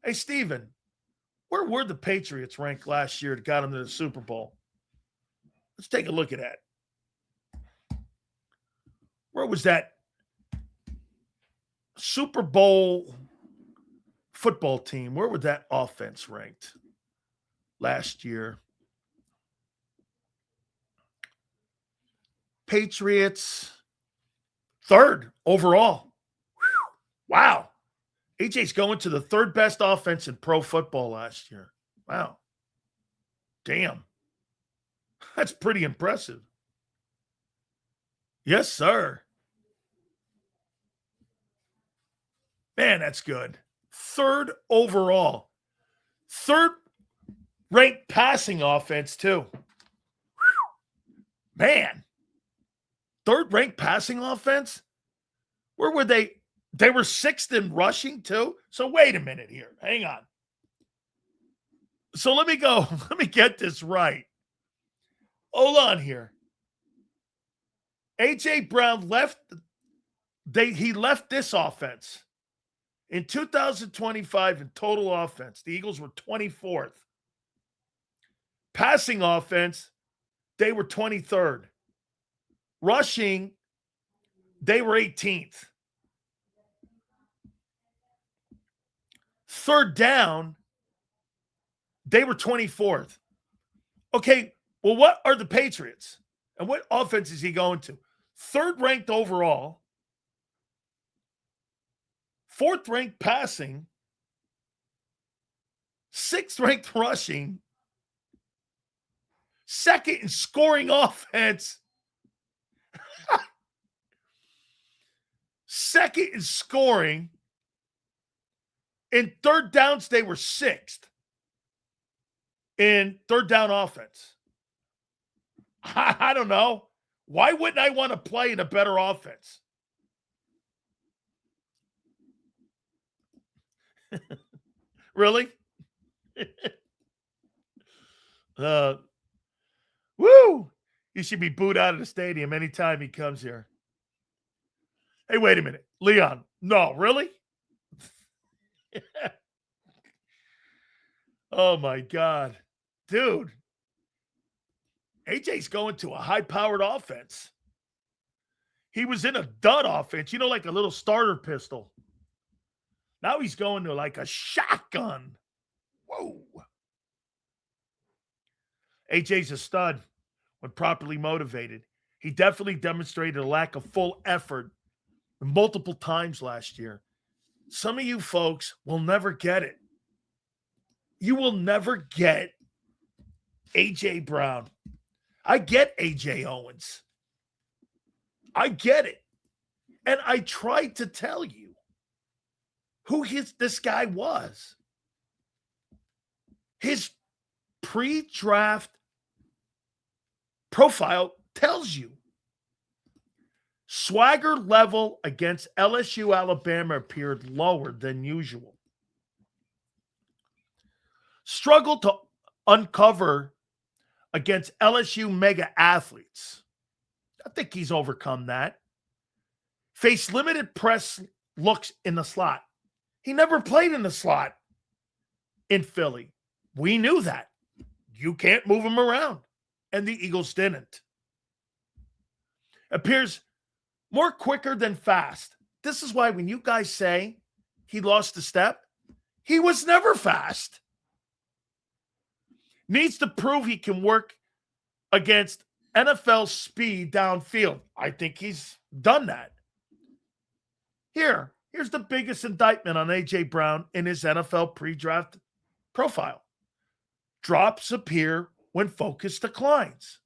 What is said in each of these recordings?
Hey, Steven, where were the Patriots ranked last year that got them to the Super Bowl? Let's take a look at that. Where was that Super Bowl football team? Where was that offense ranked last year? Patriots, third overall. Whew. Wow. AJ's going to the third best offense in pro football last year. Wow. Damn. That's pretty impressive. Yes, sir. Man, that's good. Third overall. Third ranked passing offense, too. Whew. Man. Third ranked passing offense? Where were they? They were sixth in rushing, too? So wait a minute here. Hang on. So let me go. Let me get this right. Hold on here. A.J. Brown left. He left this offense. In 2025 in total offense, the Eagles were 24th. Passing offense, they were 23rd. Rushing, they were 18th. Third down, they were 24th. Okay, well, what are the Patriots? And what offense is he going to? Third ranked overall. Fourth ranked passing. Sixth ranked rushing. Second in scoring offense. Second in scoring. In third downs, they were sixth in third down offense. I don't know. Why wouldn't I want to play in a better offense? Really? Woo! He should be booed out of the stadium anytime he comes here. Hey, wait a minute. Leon. No, really? Oh, my God. Dude. AJ's going to a high-powered offense. He was in a dud offense, like a little starter pistol. Now he's going to like a shotgun. Whoa. AJ's a stud when properly motivated. He definitely demonstrated a lack of full effort multiple times last year. Some of you folks will never get it. You will never get A.J. Brown. I get A.J. Owens. I get it. And I tried to tell you who this guy was. His pre-draft profile tells you. Swagger level against LSU Alabama appeared lower than usual. Struggled to uncover against LSU mega athletes. I think he's overcome that. Faced limited press looks in the slot. He never played in the slot in Philly. We knew that. You can't move him around. And the Eagles didn't. Appears more quicker than fast. This is why when you guys say he lost a step, he was never fast. Needs to prove he can work against NFL speed downfield. I think he's done that. Here's the biggest indictment on A.J. Brown in his NFL pre-draft profile. Drops appear when focus declines.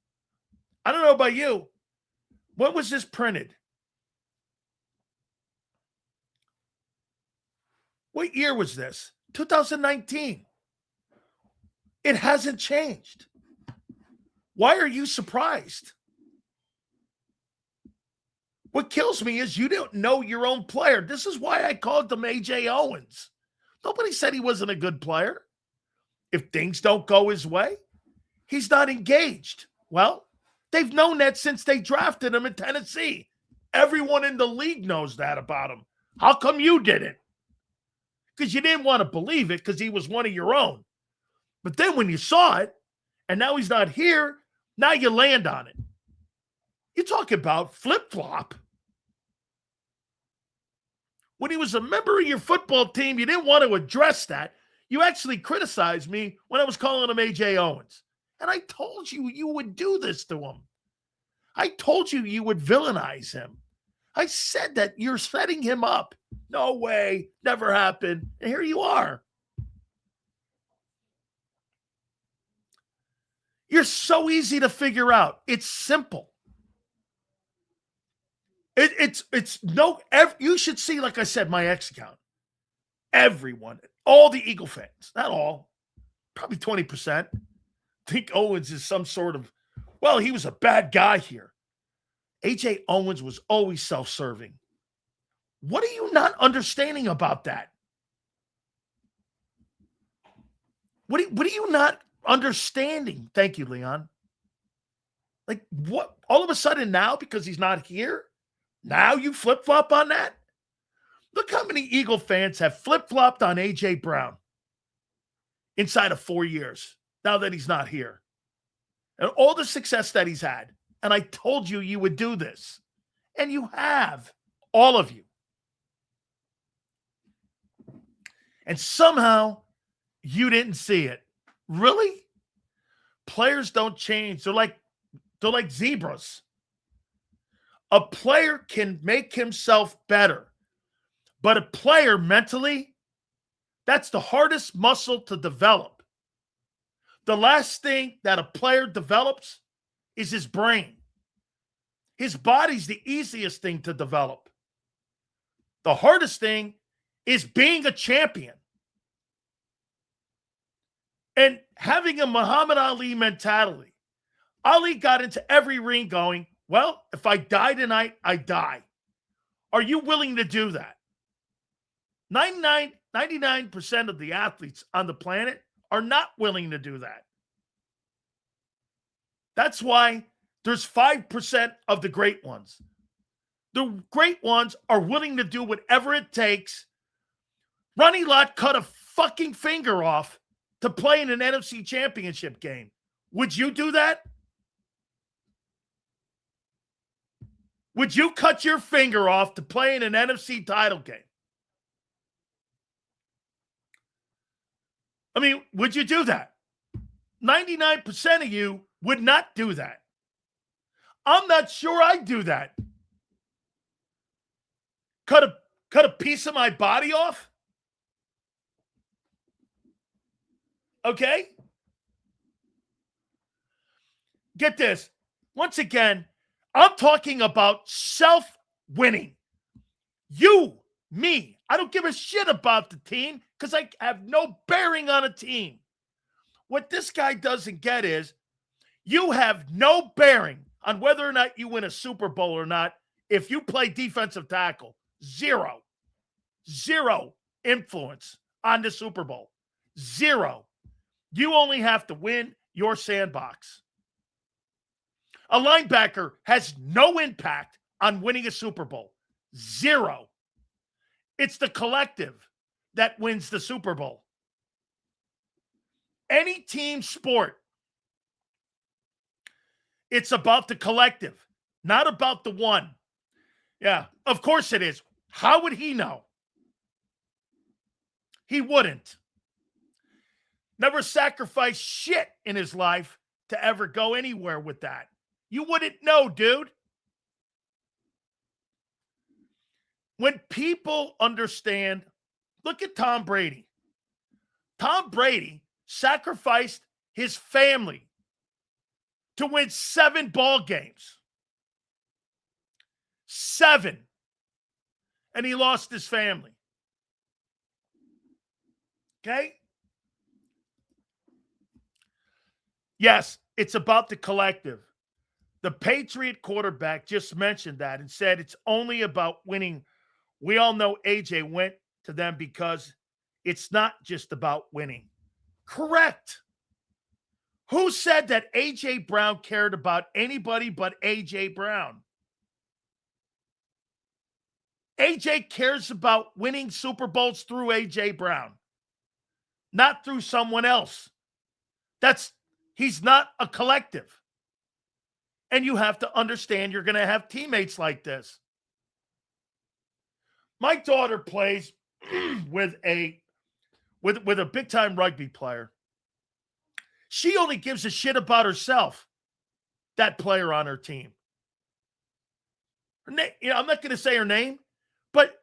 I don't know about you. When was this printed? What year was this? 2019. It hasn't changed. Why are you surprised? What kills me is you don't know your own player. This is why I called him A.J. Owens. Nobody said he wasn't a good player. If things don't go his way, he's not engaged. Well, they've known that since they drafted him in Tennessee. Everyone in the league knows that about him. How come you didn't? because you didn't want to believe it because he was one of your own. But then when you saw it, and now he's not here, now you land on it. You talk about flip-flop. When he was a member of your football team, you didn't want to address that. You actually criticized me when I was calling him A.J. Owens. And I told you you would do this to him. I told you you would villainize him. I said that you're setting him up. No way. Never happened. And here you are. You're so easy to figure out. It's simple. You should see, like I said, my X account. Everyone, all the Eagle fans, not all, probably 20%, think Owens is some sort of, well, he was a bad guy here. A.J. Owens was always self-serving. What are you not understanding about that? What are you not understanding? Thank you, Leon. Like, what? All of a sudden now, because he's not here, now you flip-flop on that? Look how many Eagle fans have flip-flopped on A.J. Brown inside of 4 years, now that he's not here. And all the success that he's had. And I told you you would do this. And you have. All of you. And somehow you didn't see it. Really? Players don't change. They're like zebras. A player can make himself better. But a player mentally, that's the hardest muscle to develop. The last thing that a player develops is his brain. His body's the easiest thing to develop. The hardest thing is being a champion. And having a Muhammad Ali mentality. Ali got into every ring going, well, if I die tonight, I die. Are you willing to do that? 99% of the athletes on the planet are not willing to do that. That's why there's 5% of the great ones. The great ones are willing to do whatever it takes. Ronnie Lott cut a fucking finger off to play in an NFC championship game. Would you do that? Would you cut your finger off to play in an NFC title game? I mean, would you do that? 99% of you would not do that. I'm not sure I'd do that. Cut a piece of my body off? Okay? Get this. Once again, I'm talking about self-winning. You, me. I don't give a shit about the team because I have no bearing on a team. What this guy doesn't get is you have no bearing on whether or not you win a Super Bowl or not if you play defensive tackle. Zero influence on the Super Bowl. Zero. You only have to win your sandbox. A linebacker has no impact on winning a Super Bowl. Zero. It's the collective that wins the Super Bowl. Any team sport, it's about the collective, not about the one. Yeah, of course it is. How would he know? He wouldn't. Never sacrificed shit in his life to ever go anywhere with that. You wouldn't know, dude. When people understand, look at Tom Brady. Tom Brady sacrificed his family to win 7 ball games. 7. And he lost his family. Okay? Yes, it's about the collective. The Patriot quarterback just mentioned that and said it's only about winning. We all know AJ went to them because it's not just about winning. Correct. Who said that A.J. Brown cared about anybody but A.J. Brown? AJ cares about winning Super Bowls through AJ Brown, not through someone else. He's not a collective. And you have to understand you're going to have teammates like this. My daughter plays with a big time rugby player. She only gives a shit about herself, that player on her team. I'm not going to say her name, but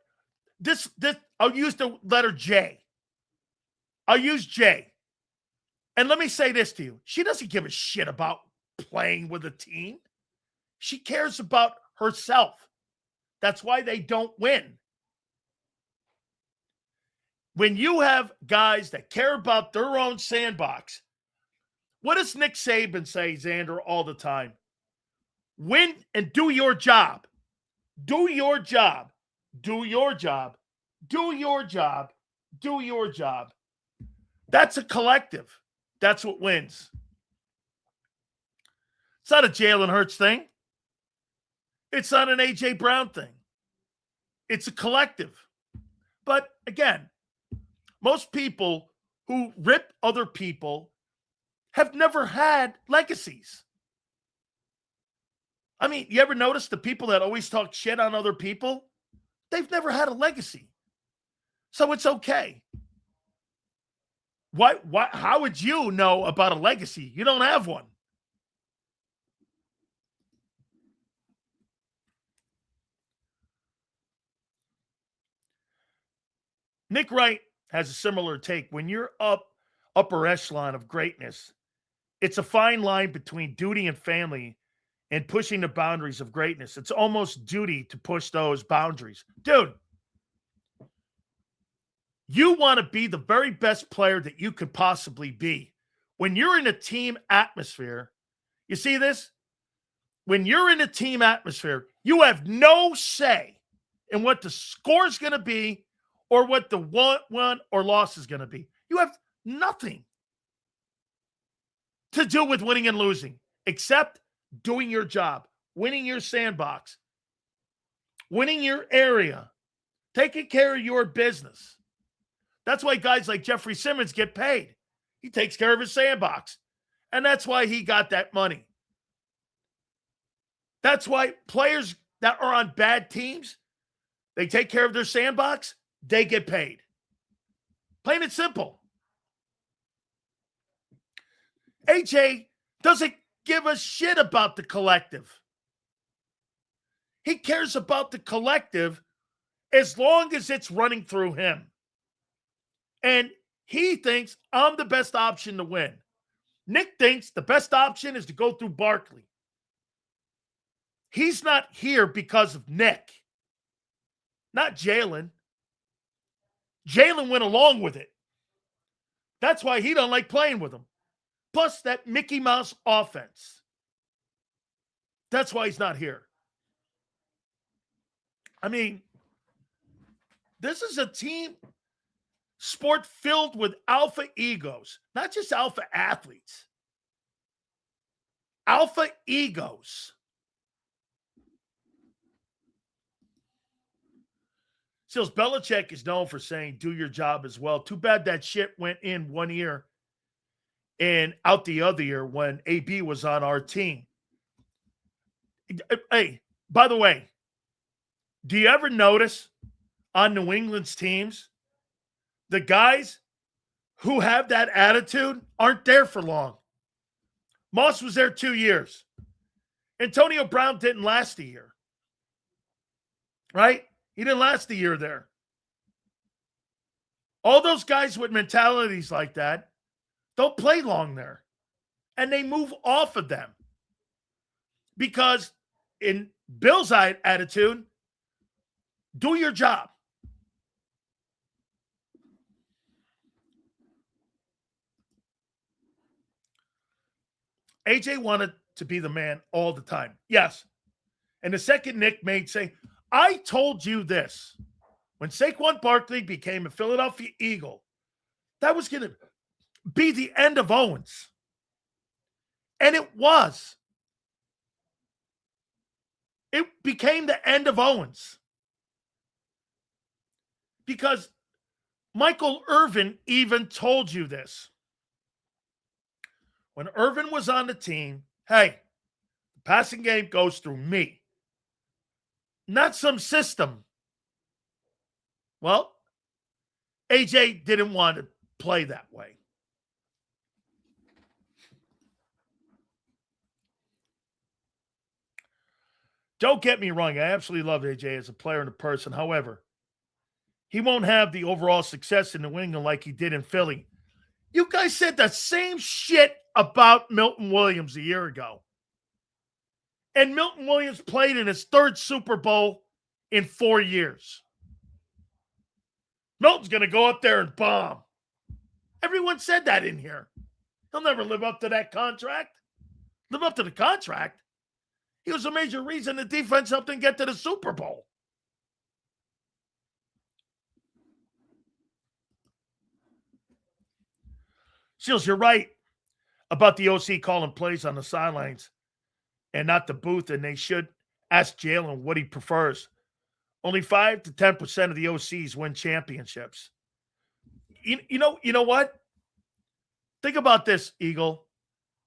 this I'll use the letter J. I'll use J. And let me say this to you. She doesn't give a shit about playing with a team. She cares about herself. That's why they don't win. When you have guys that care about their own sandbox, what does Nick Saban say, Xander, all the time? Win and do your job. Do your job. Do your job. Do your job. Do your job. That's a collective. That's what wins. It's not a Jalen Hurts thing. It's not an A.J. Brown thing. It's a collective. But again, most people who rip other people have never had legacies. I mean, you ever notice the people that always talk shit on other people? They've never had a legacy. So it's okay. How would you know about a legacy? You don't have one. Nick Wright has a similar take. When you're upper echelon of greatness, it's a fine line between duty and family and pushing the boundaries of greatness. It's almost duty to push those boundaries. Dude, you want to be the very best player that you could possibly be. When you're in a team atmosphere, you see this? When you're in a team atmosphere, you have no say in what the score is going to be or what the win or loss is going to be. You have nothing to do with winning and losing except doing your job, winning your sandbox, winning your area, taking care of your business. That's why guys like Jeffrey Simmons get paid. He takes care of his sandbox. And that's why he got that money. That's why players that are on bad teams, they take care of their sandbox, they get paid. Plain and simple. AJ doesn't give a shit about the collective. He cares about the collective as long as it's running through him. And he thinks I'm the best option to win. Nick thinks the best option is to go through Barkley. He's not here because of Nick, not Jalen. Jalen went along with it. That's why he don't like playing with him. Plus that Mickey Mouse offense. That's why he's not here. I mean, this is a team sport filled with alpha egos, not just alpha athletes. Alpha egos. Seals, Belichick is known for saying, do your job as well. Too bad that shit went in one year and out the other year when AB was on our team. Hey, by the way, do you ever notice on New England's teams, the guys who have that attitude aren't there for long? Moss was there 2 years. Antonio Brown didn't last a year. Right? He didn't last a year there. All those guys with mentalities like that don't play long there. And they move off of them. Because in Bill's attitude, do your job. AJ wanted to be the man all the time. Yes. And the second Nick made say, I told you this. When Saquon Barkley became a Philadelphia Eagle, that was going to be the end of Owens. And it was. It became the end of Owens. Because Michael Irvin even told you this. When Irvin was on the team, hey, the passing game goes through me, not some system. Well, AJ didn't want to play that way. Don't get me wrong. I absolutely love AJ as a player and a person. However, he won't have the overall success in New England like he did in Philly. You guys said the same shit about Milton Williams a year ago. And Milton Williams played in his third Super Bowl in 4 years. Milton's going to go up there and bomb. Everyone said that in here. He'll never live up to that contract. Live up to the contract. He was a major reason the defense helped him get to the Super Bowl. Seals, you're right about the OC calling plays on the sidelines and not the booth, and they should ask Jalen what he prefers. Only 5 to 10% of the OCs win championships. You know what? Think about this, Eagle.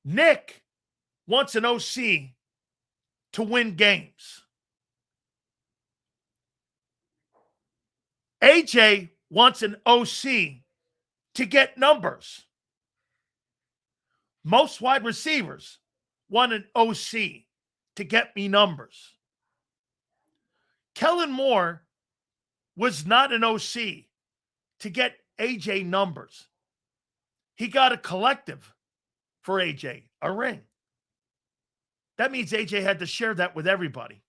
Nick wants an OC to win games. AJ wants an OC to get numbers. Most wide receivers want an OC to get me numbers. Kellen Moore was not an OC to get AJ numbers. He got a collective for AJ, a ring. That means AJ had to share that with everybody.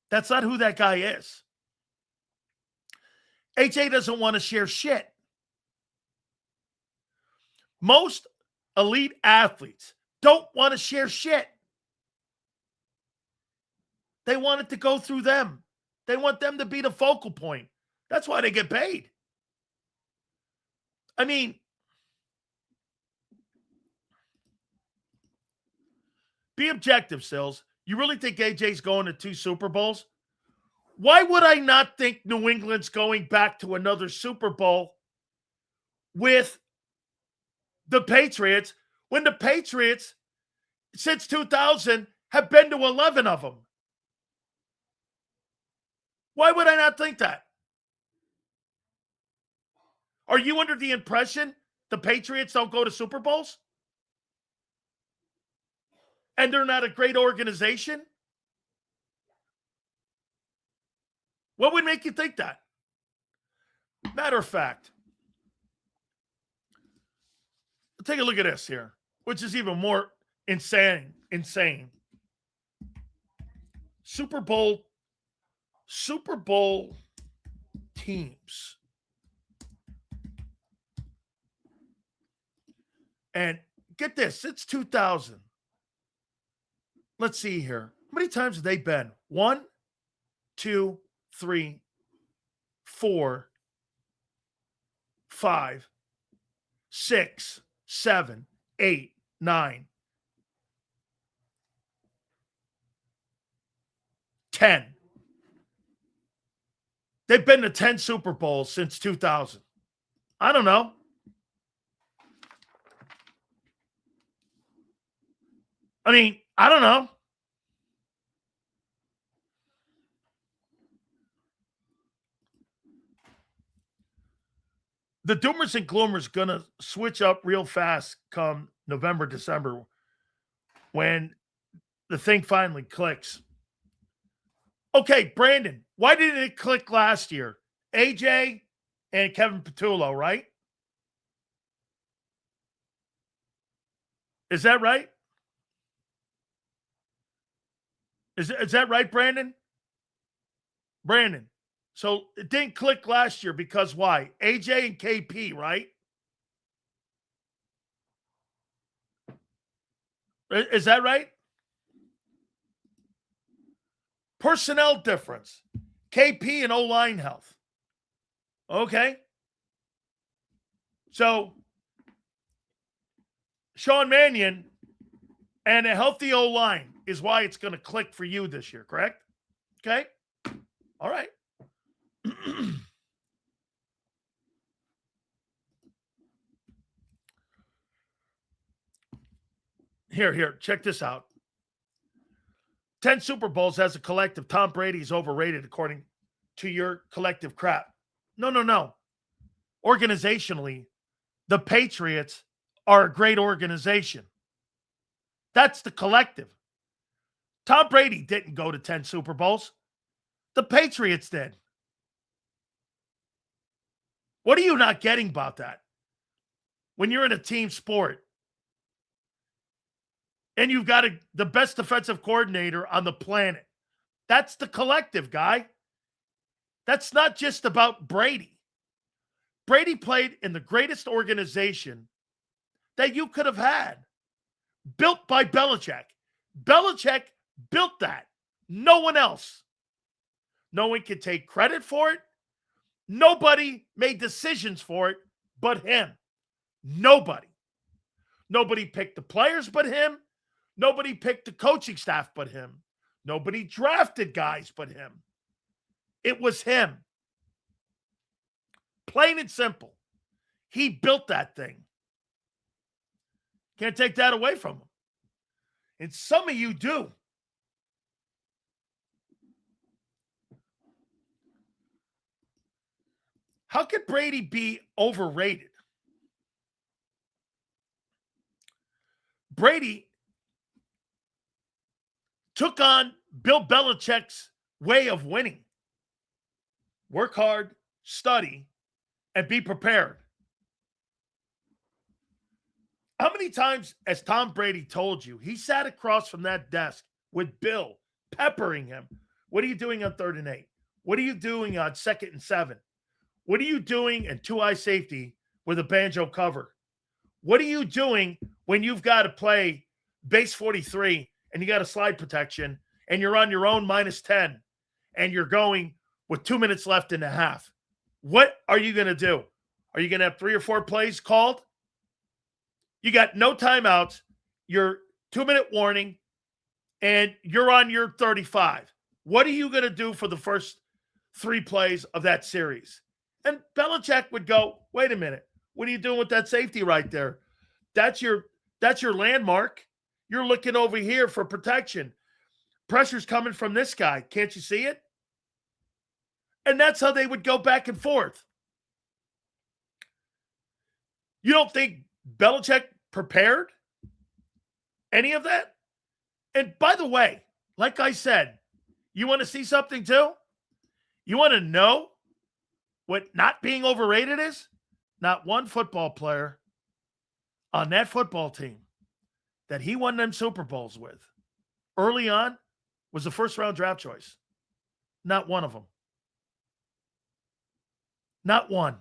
That's not who that guy is. AJ doesn't want to share shit. Most elite athletes don't want to share shit. They want it to go through them. They want them to be the focal point. That's why they get paid. I mean, be objective, Sills. You really think AJ's going to 2 Super Bowls? Why would I not think New England's going back to another Super Bowl with the Patriots when the Patriots, since 2000, have been to 11 of them? Why would I not think that? Are you under the impression the Patriots don't go to Super Bowls? And they're not a great organization? What would make you think that? Matter of fact, take a look at this here, which is even more insane. Super Bowl teams. And get this, it's 2000. Let's see here. How many times have they been? 1, 2, 3, 4, 5, 6, 7, 8, 9, 10. They've been to 10 Super Bowls since 2000. I don't know. I mean, I don't know. The doomers and gloomers going to switch up real fast come November, December, when the thing finally clicks. Okay, Brandon, why didn't it click last year? AJ and Kevin Patullo, right? Is that right? Is that right, Brandon? Brandon. So it didn't click last year because why? AJ and KP, right? Is that right? Personnel difference. KP and O-line health. Okay. So Sean Mannion and a healthy O-line is why it's going to click for you this year, correct? Okay. All right. Here, check this out. 10 Super Bowls as a collective. Tom Brady is overrated according to your collective crap. No. Organizationally, the Patriots are a great organization. That's the collective. Tom Brady didn't go to 10 Super Bowls. The Patriots did. What are you not getting about that? When you're in a team sport and you've got the best defensive coordinator on the planet, that's the collective, guy. That's not just about Brady. Brady played in the greatest organization that you could have had, built by Belichick. Belichick built that. No one else. No one can take credit for it. Nobody made decisions for it but him. Nobody. Nobody picked the players but him. Nobody picked the coaching staff but him. Nobody drafted guys but him. It was him. Plain and simple. He built that thing. Can't take that away from him. And some of you do. How could Brady be overrated? Brady took on Bill Belichick's way of winning. Work hard, study, and be prepared. How many times has Tom Brady told you he sat across from that desk with Bill, peppering him? What are you doing on 3rd and 8? What are you doing on 2nd and 7? What are you doing in 2-eye safety with a banjo cover? What are you doing when you've got to play base 43 and you got a slide protection and you're on your own -10 and you're going with 2 minutes left in the half? What are you going to do? Are you going to have 3 or 4 plays called? You got no timeouts, your 2-minute warning, and you're on your 35. What are you going to do for the first 3 plays of that series? And Belichick would go, wait a minute. What are you doing with that safety right there? That's your landmark. You're looking over here for protection. Pressure's coming from this guy. Can't you see it? And that's how they would go back and forth. You don't think Belichick prepared any of that? And by the way, like I said, you want to see something too? You want to know what not being overrated is? Not one football player on that football team that he won them Super Bowls with early on was a first-round draft choice. Not one of them. Not one.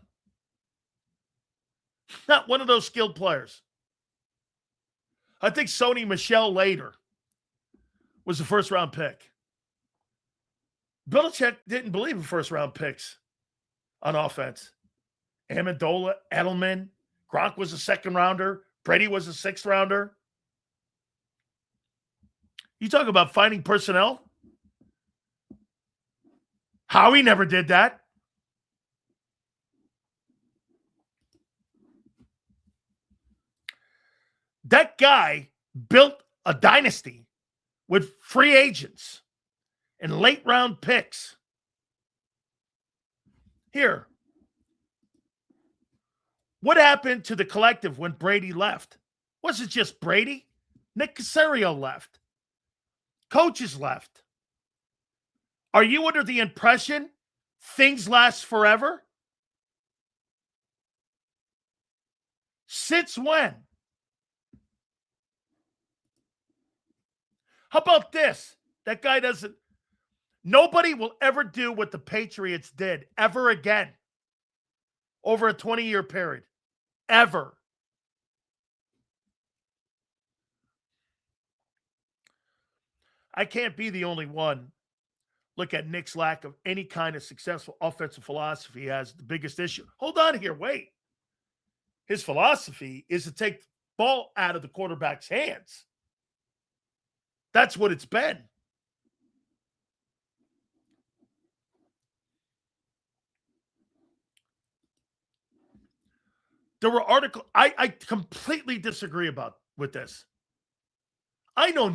Not one of those skilled players. I think Sony Michel later was a first-round pick. Belichick didn't believe in first-round picks on offense. Amendola, Edelman, Gronk was a second-rounder. Brady was a sixth-rounder. You talk about finding personnel? Howie never did that. That guy built a dynasty with free agents and late-round picks. Here, what happened to the collective when Brady left? Was it just Brady? Nick Caserio left. Coaches left. Are you under the impression things last forever? Since when? How about this? That guy doesn't. Nobody will ever do what the Patriots did ever again over a 20-year period. Ever. I can't be the only one. Look at Nick's lack of any kind of successful offensive philosophy as the biggest issue. Hold on here. Wait. His philosophy is to take the ball out of the quarterback's hands. That's what it's been. There were articles. I completely disagree with this. I know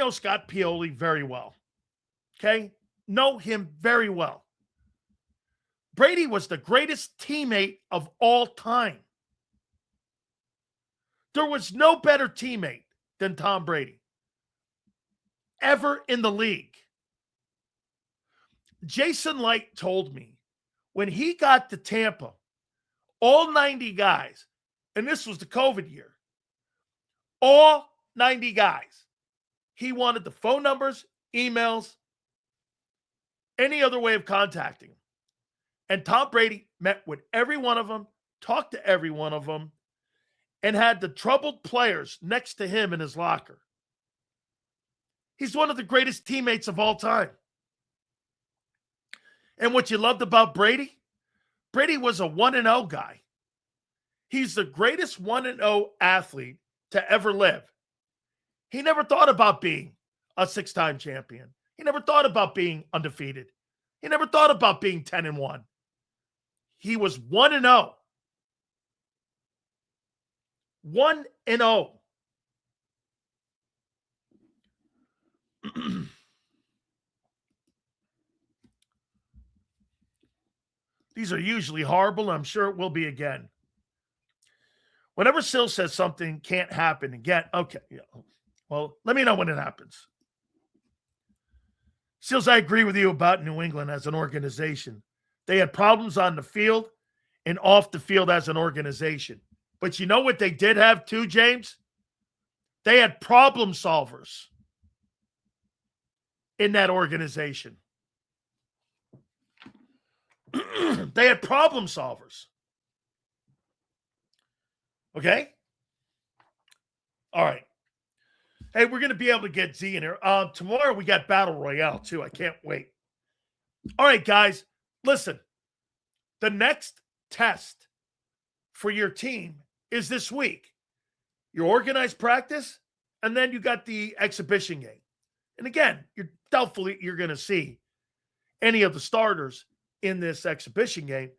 Scott Pioli very well. Okay? Know him very well. Brady was the greatest teammate of all time. There was no better teammate than Tom Brady ever in the league. Jason Light told me when he got to Tampa, all 90 guys, and this was the COVID year, all 90 guys, he wanted the phone numbers, emails, any other way of contacting them. And Tom Brady met with every one of them, talked to every one of them, and had the troubled players next to him in his locker. He's one of the greatest teammates of all time. And what you loved about Brady? Brady was a 1-0 guy. He's the greatest 1-0 athlete to ever live. He never thought about being a 6-time champion. He never thought about being undefeated. He never thought about being 10-1. He was 1-0. 1-0. These are usually horrible. I'm sure it will be again. Whenever Sil says something can't happen again, okay. Yeah. Well, let me know when it happens. Sills, I agree with you about New England as an organization. They had problems on the field and off the field as an organization. But you know what they did have too, James? They had problem solvers in that organization. They had problem solvers. Okay? All right. Hey, we're going to be able to get Z in here. Tomorrow we got Battle Royale, too. I can't wait. All right, guys. Listen. The next test for your team is this week. Your organized practice, and then you got the exhibition game. And again, you're doubtful you're going to see any of the starters in this exhibition game.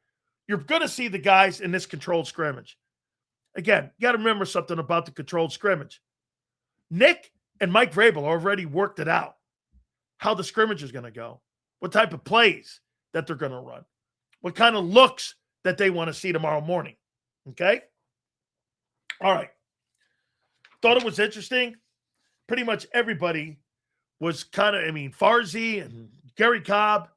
You're going to see the guys in this controlled scrimmage. Again, you got to remember something about the controlled scrimmage. Nick and Mike Vrabel already worked it out, how the scrimmage is going to go, what type of plays that they're going to run, what kind of looks that they want to see tomorrow morning. Okay? All right. Thought it was interesting. Pretty much everybody was Farzi and Gary Cobb.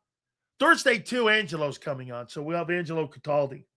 Thursday, too, Angelo's coming on, so we'll have Angelo Cataldi.